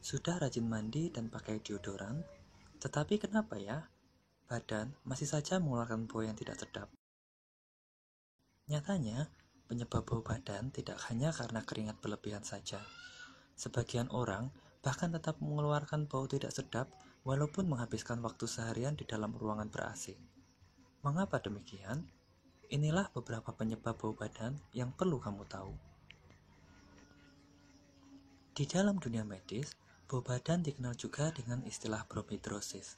Sudah rajin mandi dan pakai deodoran, tetapi kenapa ya, badan masih saja mengeluarkan bau yang tidak sedap? Nyatanya, penyebab bau badan tidak hanya karena keringat berlebihan saja. Sebagian orang bahkan tetap mengeluarkan bau tidak sedap walaupun menghabiskan waktu seharian di dalam ruangan ber-AC. Mengapa demikian? Inilah beberapa penyebab bau badan yang perlu kamu tahu. Di dalam dunia medis, bau badan dikenal juga dengan istilah bromhidrosis.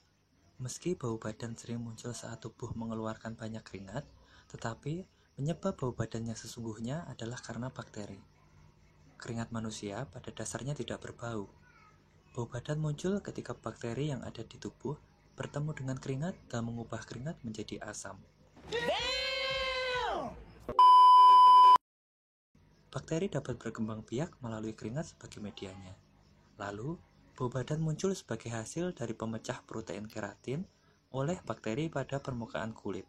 Meski bau badan sering muncul saat tubuh mengeluarkan banyak keringat, tetapi penyebab bau badan yang sesungguhnya adalah karena bakteri. Keringat manusia pada dasarnya tidak berbau. Bau badan muncul ketika bakteri yang ada di tubuh bertemu dengan keringat dan mengubah keringat menjadi asam. Bakteri dapat berkembang biak melalui keringat sebagai medianya. Lalu, bau badan muncul sebagai hasil dari pemecah protein keratin oleh bakteri pada permukaan kulit.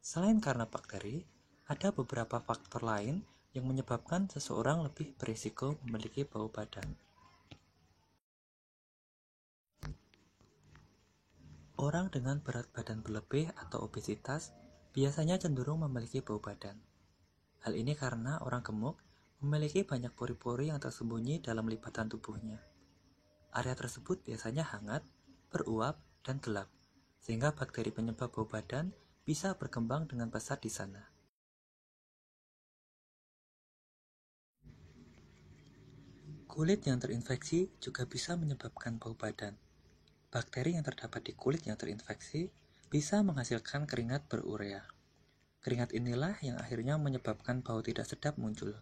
Selain karena bakteri, ada beberapa faktor lain yang menyebabkan seseorang lebih berisiko memiliki bau badan. Orang dengan berat badan berlebih atau obesitas biasanya cenderung memiliki bau badan. Hal ini karena orang gemuk memiliki banyak pori-pori yang tersembunyi dalam lipatan tubuhnya. Area tersebut biasanya hangat, beruap, dan gelap, sehingga bakteri penyebab bau badan bisa berkembang dengan pesat di sana. Kulit yang terinfeksi juga bisa menyebabkan bau badan. Bakteri yang terdapat di kulit yang terinfeksi bisa menghasilkan keringat berurea. Keringat inilah yang akhirnya menyebabkan bau tidak sedap muncul.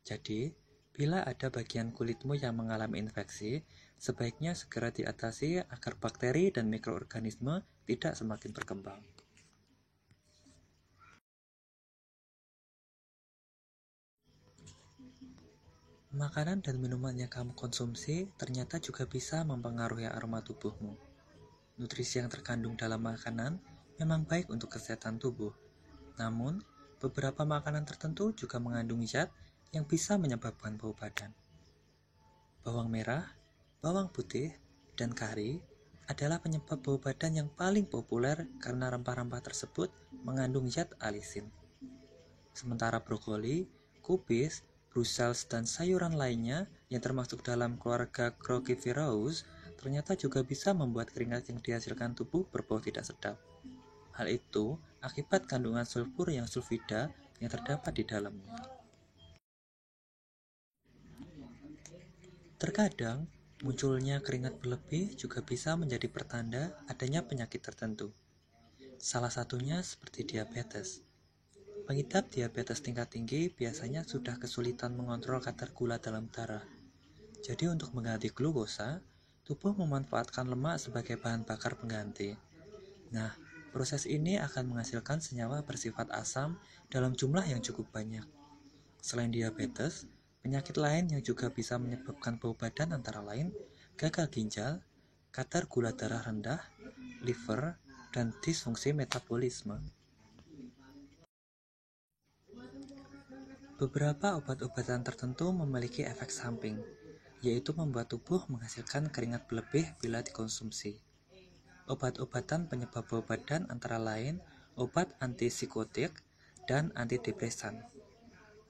Jadi, bila ada bagian kulitmu yang mengalami infeksi, sebaiknya segera diatasi agar bakteri dan mikroorganisme tidak semakin berkembang. Makanan dan minuman yang kamu konsumsi ternyata juga bisa mempengaruhi aroma tubuhmu. Nutrisi yang terkandung dalam makanan memang baik untuk kesehatan tubuh. Namun, beberapa makanan tertentu juga mengandung zat yang bisa menyebabkan bau badan. Bawang merah, bawang putih, dan kari adalah penyebab bau badan yang paling populer karena rempah-rempah tersebut mengandung zat alisin. Sementara brokoli, kubis, Brussels, dan sayuran lainnya yang termasuk dalam keluarga Cruciferous ternyata juga bisa membuat keringat yang dihasilkan tubuh berbau tidak sedap. Hal itu akibat kandungan sulfur yang sulfida yang terdapat di dalamnya. Terkadang, munculnya keringat berlebih juga bisa menjadi pertanda adanya penyakit tertentu. Salah satunya seperti diabetes. Pengidap diabetes tingkat tinggi biasanya sudah kesulitan mengontrol kadar gula dalam darah. Jadi untuk mengganti glukosa, tubuh memanfaatkan lemak sebagai bahan bakar pengganti. Nah, proses ini akan menghasilkan senyawa bersifat asam dalam jumlah yang cukup banyak. Selain diabetes, penyakit lain yang juga bisa menyebabkan bau badan antara lain gagal ginjal, kadar gula darah rendah, liver, dan disfungsi metabolisme. Beberapa obat-obatan tertentu memiliki efek samping, yaitu membuat tubuh menghasilkan keringat berlebih bila dikonsumsi. Obat-obatan penyebab bau badan antara lain obat antipsikotik dan antidepresan.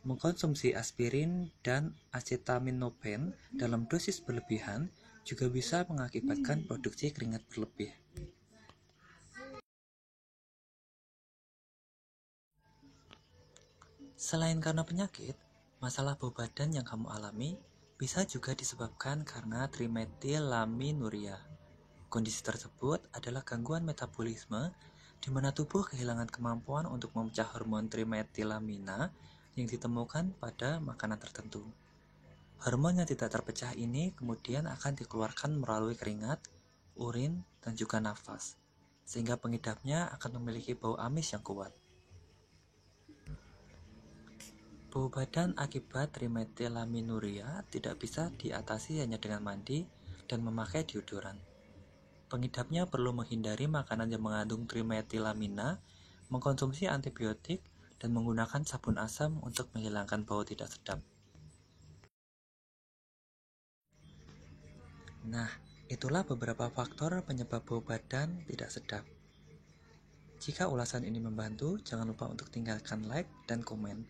Mengkonsumsi aspirin dan acetaminophen dalam dosis berlebihan juga bisa mengakibatkan produksi keringat berlebih. Selain karena penyakit, masalah bau badan yang kamu alami bisa juga disebabkan karena trimetilaminoria. Kondisi tersebut adalah gangguan metabolisme di mana tubuh kehilangan kemampuan untuk memecah hormon trimetilamina yang ditemukan pada makanan tertentu. Hormon yang tidak terpecah ini kemudian akan dikeluarkan melalui keringat, urin, dan juga nafas, sehingga pengidapnya akan memiliki bau amis yang kuat. Bau badan akibat trimetilaminoria tidak bisa diatasi hanya dengan mandi dan memakai deodoran. Pengidapnya perlu menghindari makanan yang mengandung trimetilamina, mengkonsumsi antibiotik, dan menggunakan sabun asam untuk menghilangkan bau tidak sedap. Nah, itulah beberapa faktor penyebab bau badan tidak sedap. Jika ulasan ini membantu, jangan lupa untuk tinggalkan like dan komen.